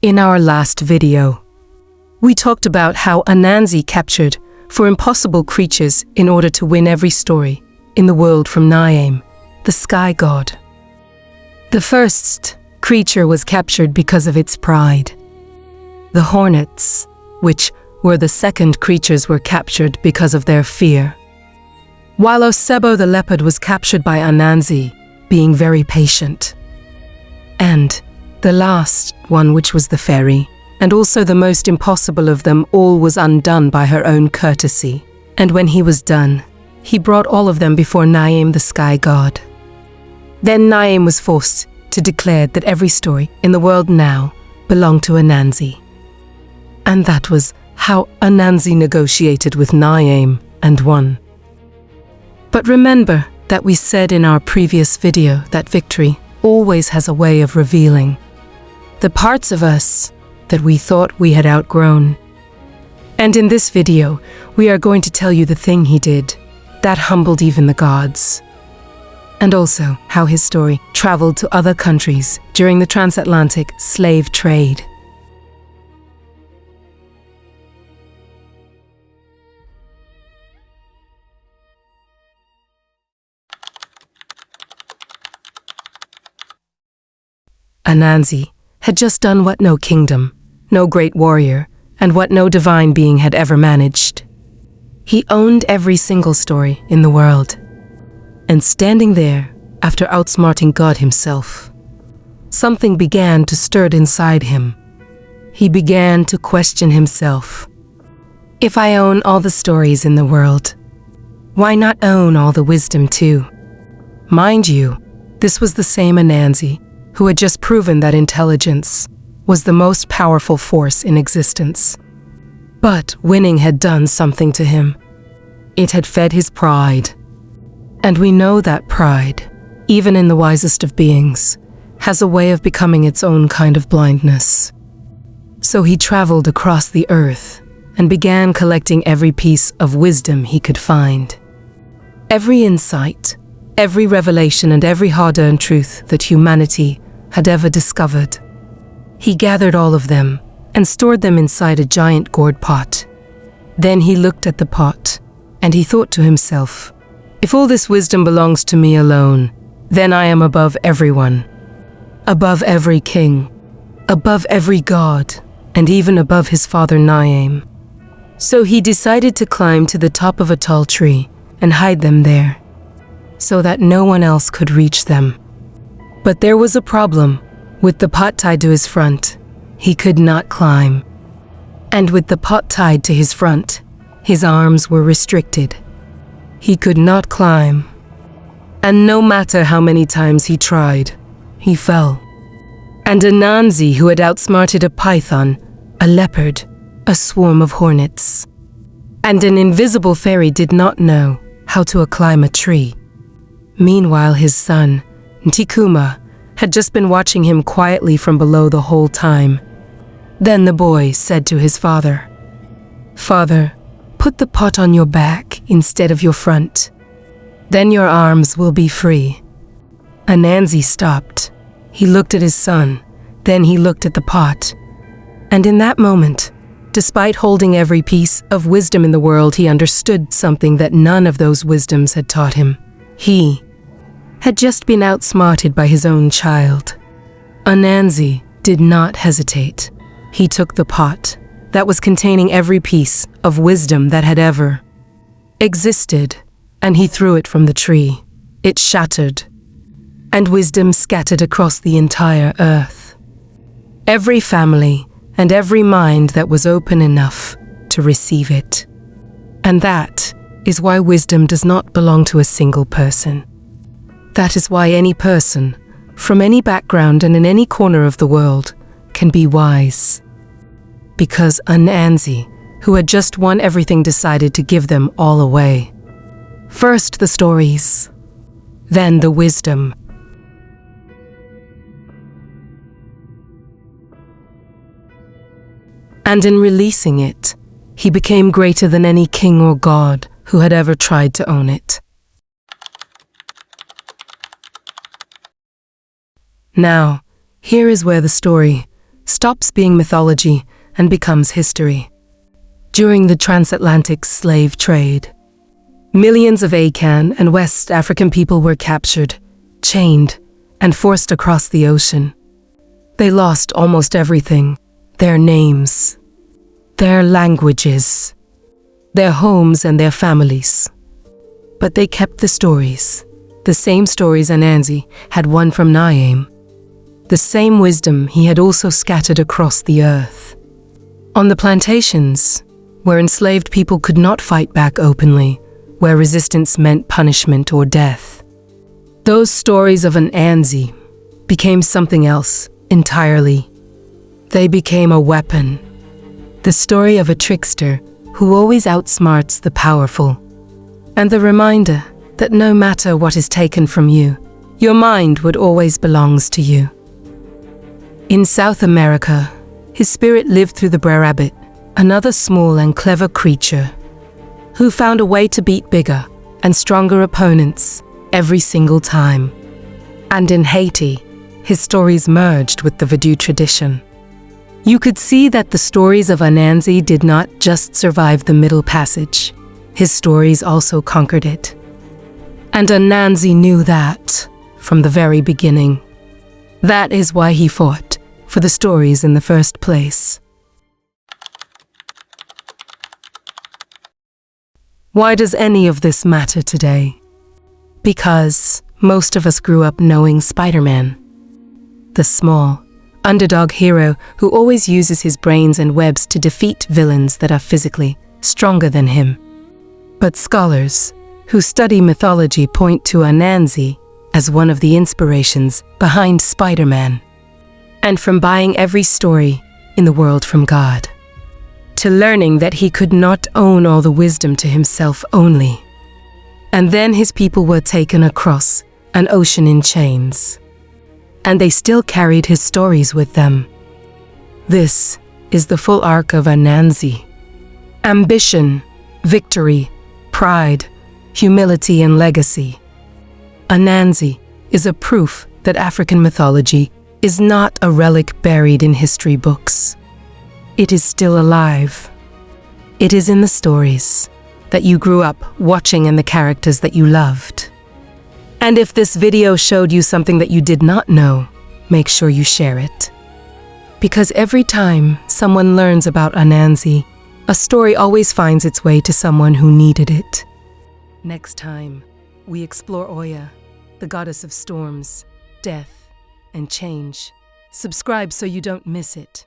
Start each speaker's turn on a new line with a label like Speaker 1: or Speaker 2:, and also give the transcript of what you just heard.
Speaker 1: In our last video, we talked about how Anansi captured for impossible creatures in order to win every story in the world from Nyame, the sky god. The first creature was captured because of its pride. The hornets, which were the second creatures, were captured because of their fear. While Osebo the leopard was captured by Anansi, being very patient. And the last one, which was the fairy, and also the most impossible of them all, was undone by her own courtesy. And when he was done, he brought all of them before Nyame the sky god. Then Nyame was forced to declare that every story in the world now belonged to Anansi. And that was how Anansi negotiated with Nyame and won. But remember that we said in our previous video that victory always has a way of revealing the parts of us that we thought we had outgrown. And in this video, we are going to tell you the thing he did that humbled even the gods. And also how his story traveled to other countries during the transatlantic slave trade. Anansi had just done what no kingdom, no great warrior, and what no divine being had ever managed. He owned every single story in the world. And standing there, after outsmarting God himself, something began to stir inside him. He began to question himself. If I own all the stories in the world, why not own all the wisdom too? Mind you, this was the same Anansi who had just proven that intelligence was the most powerful force in existence. But winning had done something to him. It had fed his pride. And we know that pride, even in the wisest of beings, has a way of becoming its own kind of blindness. So he traveled across the earth and began collecting every piece of wisdom he could find. Every insight, every revelation, and every hard-earned truth that humanity had ever discovered. He gathered all of them and stored them inside a giant gourd pot. Then he looked at the pot and he thought to himself, if all this wisdom belongs to me alone, then I am above everyone, above every king, above every god, and even above his father Nyame. So he decided to climb to the top of a tall tree and hide them there, so that no one else could reach them. But there was a problem. With the pot tied to his front, he could not climb. And with the pot tied to his front, his arms were restricted. He could not climb. And no matter how many times he tried, he fell. And Anansi, who had outsmarted a python, a leopard, a swarm of hornets, and an invisible fairy, did not know how to climb a tree. Meanwhile, his son, Ntikuma, had just been watching him quietly from below the whole time. Then the boy said to his father, "Father, put the pot on your back instead of your front. Then your arms will be free." Anansi stopped. He looked at his son. Then he looked at the pot. And in that moment, despite holding every piece of wisdom in the world, he understood something that none of those wisdoms had taught him. He had just been outsmarted by his own child. Anansi did not hesitate. He took the pot that was containing every piece of wisdom that had ever existed, and he threw it from the tree. It shattered, and wisdom scattered across the entire earth. Every family and every mind that was open enough to receive it. And that is why wisdom does not belong to a single person. That is why any person, from any background and in any corner of the world, can be wise. Because Anansi, who had just won everything, decided to give them all away. First the stories, then the wisdom. And in releasing it, he became greater than any king or god who had ever tried to own it. Now, here is where the story stops being mythology and becomes history. During the transatlantic slave trade, millions of Akan and West African people were captured, chained, and forced across the ocean. They lost almost everything: their names, their languages, their homes and their families. But they kept the stories, the same stories Anansi had won from Nyame, the same wisdom he had also scattered across the earth. On the plantations, where enslaved people could not fight back openly, where resistance meant punishment or death, those stories of Anansi became something else entirely. They became a weapon, the story of a trickster who always outsmarts the powerful, and the reminder that no matter what is taken from you, your mind would always belongs to you. In South America, his spirit lived through the Brer Rabbit, another small and clever creature who found a way to beat bigger and stronger opponents every single time. And in Haiti, his stories merged with the Voodoo tradition. You could see that the stories of Anansi did not just survive the Middle Passage. His stories also conquered it. And Anansi knew that from the very beginning. That is why he fought for the stories in the first place. Why does any of this matter today? Because most of us grew up knowing Spider-Man, the small, underdog hero who always uses his brains and webs to defeat villains that are physically stronger than him. But scholars who study mythology point to Anansi as one of the inspirations behind Spider-Man, and from buying every story in the world from God, to learning that he could not own all the wisdom to himself only. And then his people were taken across an ocean in chains, and they still carried his stories with them. This is the full arc of Anansi. Ambition, victory, pride, humility, and legacy. Anansi is a proof that African mythology is not a relic buried in history books. It is still alive. It is in the stories that you grew up watching and the characters that you loved. And if this video showed you something that you did not know, make sure you share it. Because every time someone learns about Anansi, a story always finds its way to someone who needed it. Next time, we explore Oya, the goddess of storms, death, and change. Subscribe so you don't miss it.